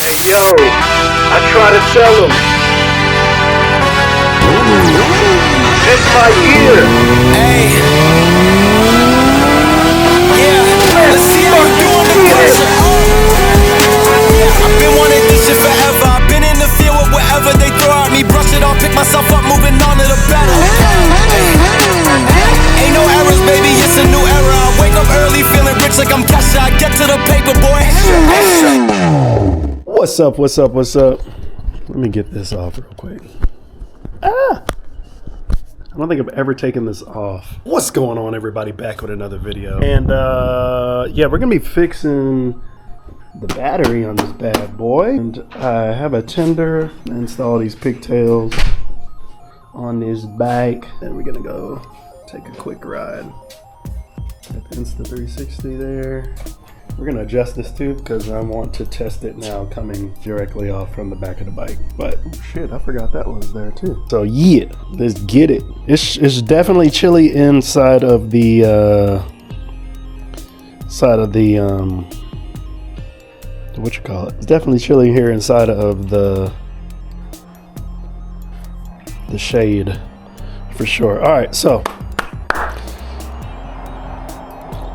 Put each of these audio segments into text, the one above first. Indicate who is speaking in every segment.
Speaker 1: Yo, I try to tell them. It's my year.
Speaker 2: Hey. Yeah, let's see how you doing the pressure. I've been wanting this shit forever. I've been in the field with whatever they throw at me. Brush it off, pick myself up, moving on to the better. Ain't no errors, baby, it's a new era. I wake up early, feeling rich like I'm Kesha. I get to the paper, boy.
Speaker 3: What's up, what's up, what's up? Let me get this off real quick. I don't think I've ever taken this off. What's going on, everybody? Back with another video. And yeah, we're gonna be fixing the battery on this bad boy. And I have a tender, install these pigtails on this bike. And we're gonna go take a quick ride. Got the Insta360 there. We're gonna adjust this too because I want to test it now coming directly off from the back of the bike. But shit, I forgot that was there too. So yeah, let's get it. It's definitely chilly inside of the what you call it? It's definitely chilly here inside of the shade for sure. All right, so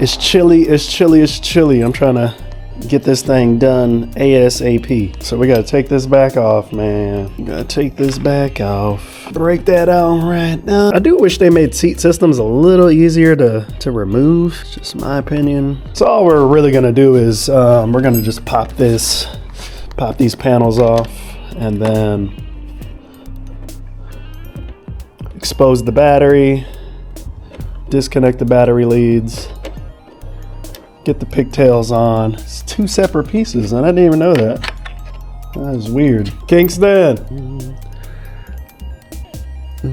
Speaker 3: it's chilly, it's chilly, it's chilly. I'm trying to get this thing done ASAP. So we gotta take this back off, man. We gotta take this back off. Break that out right now. I do wish they made seat systems a little easier to remove. It's just my opinion. So all we're really gonna do is we're gonna just pop these panels off and then expose the battery, disconnect the battery leads, get the pigtails on. It's two separate pieces, and I didn't even know that. That is weird. Kingston!
Speaker 4: Are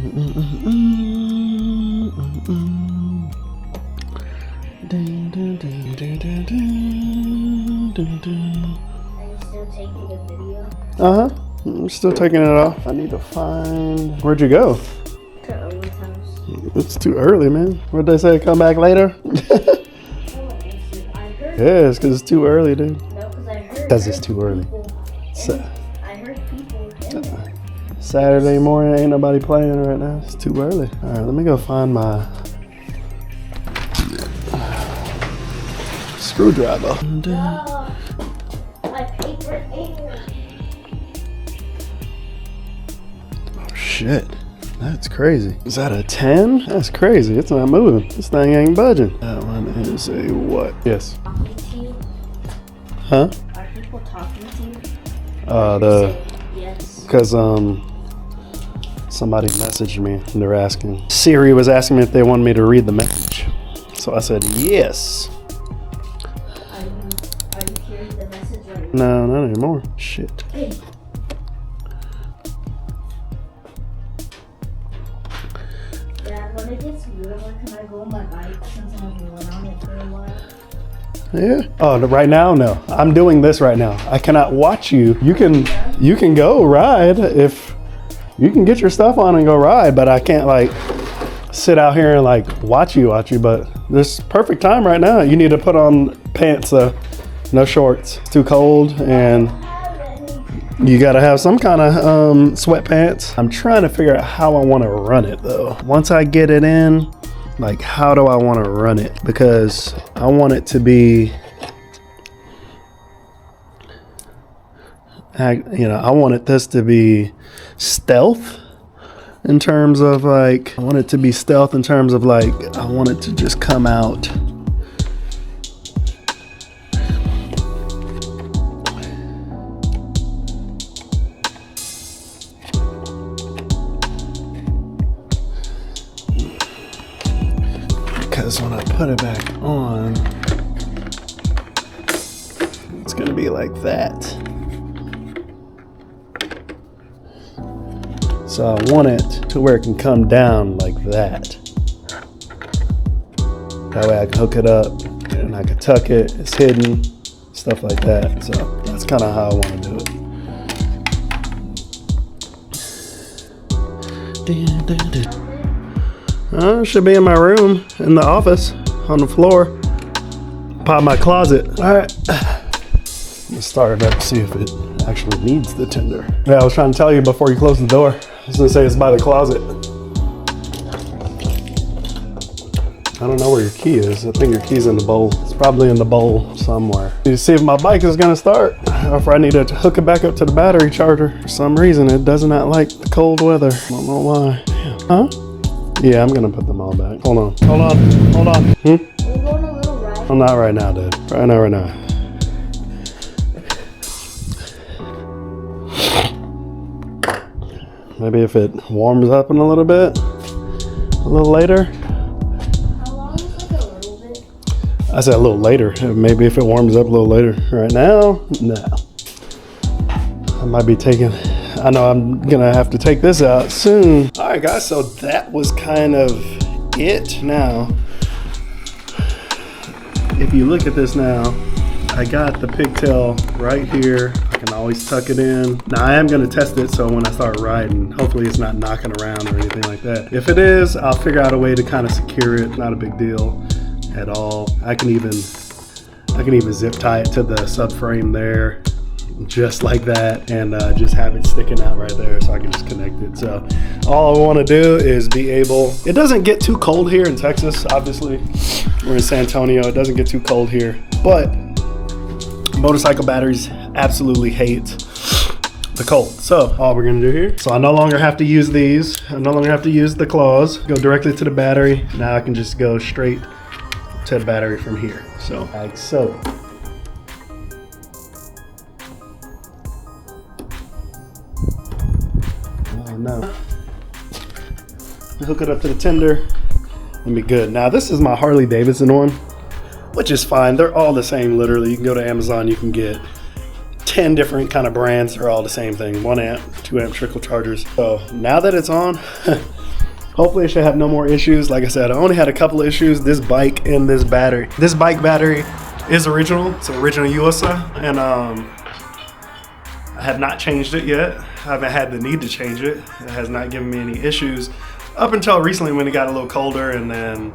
Speaker 4: you still taking the video?
Speaker 3: Uh-huh. I'm still taking it off. I need to find... Where'd you go?
Speaker 4: To Owen's house.
Speaker 3: It's too early, man. What'd they say? Come back later? Yeah, it's because it's too early, dude.
Speaker 4: No, because I heard.
Speaker 3: Because it's too early.
Speaker 4: I heard people.
Speaker 3: Saturday morning, ain't nobody playing right now. It's too early. All right, let me go find my screwdriver.
Speaker 4: My paper anyway.
Speaker 3: Oh shit, that's crazy. Is that a 10? That's crazy. It's not moving. This thing ain't budging. That one is a what? Yes.
Speaker 4: Talking to you?
Speaker 3: Huh?
Speaker 4: Are people talking to you? Yes.
Speaker 3: Because somebody messaged me and they're asking. Siri was asking me if they wanted me to read the message. So I said yes.
Speaker 4: Are you hearing the message right
Speaker 3: No, not anymore. Shit.
Speaker 4: now? Dad, when it gets warmer, can I go on my bike since I haven't run on it for a while?
Speaker 3: Yeah. Oh, right now, no. I'm doing this right now. I cannot watch you. You can go ride if you can get your stuff on and go ride, but I can't like sit out here and like watch you. But this perfect time right now. You need to put on pants, no shorts. It's too cold, and you gotta have some kind of sweatpants. I'm trying to figure out how I want to run it though. Once I get it in, like, how do I want to run it? Because I want it to be, I want this to be stealth in terms of like, I want it to just come out. Because when I put it back on, it's gonna be like that. So I want it to where it can come down like that. That way I can hook it up and I can tuck it, it's hidden, stuff like that. So that's kind of how I want to do it. It should be in my room, in the office, on the floor, by my closet. All right, Let's start it up to see if it actually needs the tender. Yeah, I was trying to tell you before you close the door. I was gonna say it's by the closet. I don't know where your key is. I think your key's in the bowl. It's probably in the bowl somewhere. Need to see if my bike is gonna start, or if I need to hook it back up to the battery charger. For some reason, it does not like the cold weather. I don't know why. Huh? Yeah, I'm gonna put them all back. Hold on. Hold on. Hold on.
Speaker 4: We're going a little ride.
Speaker 3: I'm not right now, dude. Right now. Maybe if it warms up in a little bit, a little later.
Speaker 4: How long is like a little bit?
Speaker 3: I said a little later. Maybe if it warms up a little later. Right now, no. I might be taking, I know I'm gonna have to take this out soon. All right, guys, so that was kind of it. Now, if you look at this now, I got the pigtail right here. I can always tuck it in. Now I am gonna test it, so when I start riding, hopefully it's not knocking around or anything like that. If it is, I'll figure out a way to kind of secure it. Not a big deal at all. I can even zip tie it to the subframe there, just like that, and just have it sticking out right there so I can just connect it. So all I want to do is be able, it doesn't get too cold here in Texas, obviously. We're in San Antonio, it doesn't get too cold here, but motorcycle batteries absolutely hate the cold. So all we're gonna do here, so I no longer have to use these, I no longer have to use the claws, go directly to the battery. Now I can just go straight to the battery from here. So like so. Oh no. Hook it up to the tender and be good. Now this is my Harley Davidson one, which is fine. They're all the same, literally. You can go to Amazon, you can get 10 different kind of brands. They're all the same thing. 1 amp, 2 amp trickle chargers. So now that it's on, hopefully I should have no more issues. Like I said, I only had a couple of issues. This bike and this battery. This bike battery is original. It's an original USA, and I have not changed it yet. I haven't had the need to change it. It has not given me any issues up until recently when it got a little colder, and then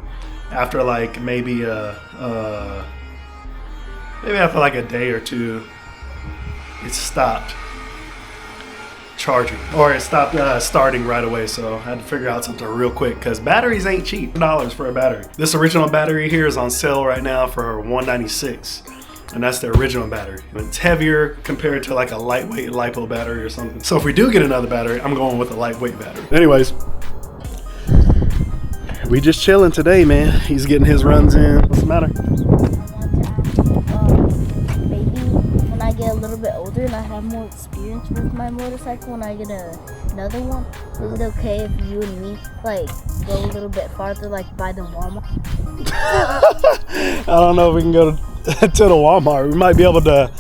Speaker 3: after like maybe after like a day or two, it stopped charging, or it stopped starting right away. So I had to figure out something real quick, because batteries ain't cheap. $1 for a battery. This original battery here is on sale right now for $196, and that's the original battery. It's heavier compared to like a lightweight LiPo battery or something. So if we do get another battery, I'm going with a lightweight battery. Anyways, we just chilling today, man. He's getting his runs in. What's the matter?
Speaker 4: Maybe when I get a little bit older and I have more experience with my motorcycle, when I get another one, is it okay if you and me like go a little bit farther, like by the Walmart?
Speaker 3: I don't know if we can go to the Walmart. We might be able to,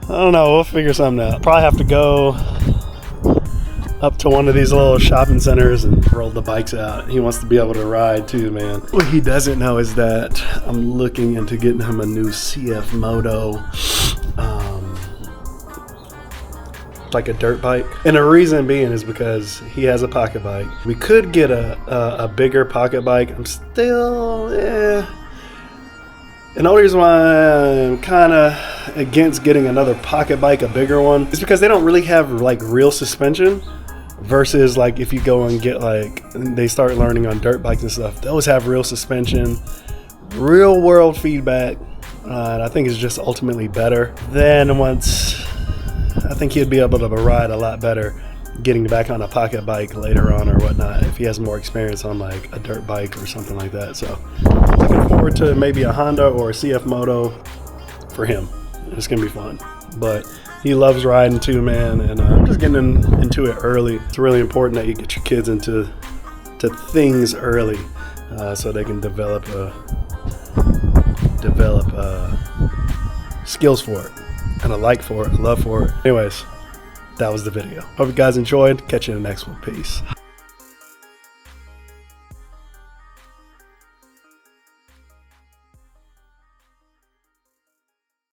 Speaker 3: I don't know, we'll figure something out. Probably have to go up to one of these little shopping centers and roll the bikes out. He wants to be able to ride too, man. What he doesn't know is that I'm looking into getting him a new CF Moto, like a dirt bike. And the reason being is because he has a pocket bike. We could get a bigger pocket bike. I'm still, And the only reason why I'm kind of against getting another pocket bike, a bigger one, is because they don't really have like real suspension. Versus like if you go and get like, they start learning on dirt bikes and stuff, those have real suspension, real world feedback, and I think it's just ultimately better. Then once, I think he'd be able to ride a lot better getting back on a pocket bike later on or whatnot, if he has more experience on like a dirt bike or something like that. So looking forward to maybe a Honda or a CF Moto for him. It's gonna be fun. But he loves riding too, man, and I'm just getting into it early. It's really important that you get your kids into things early, so they can develop skills for it, and a like for it, a love for it. Anyways, that was the video. Hope you guys enjoyed. Catch you in the next one. Peace.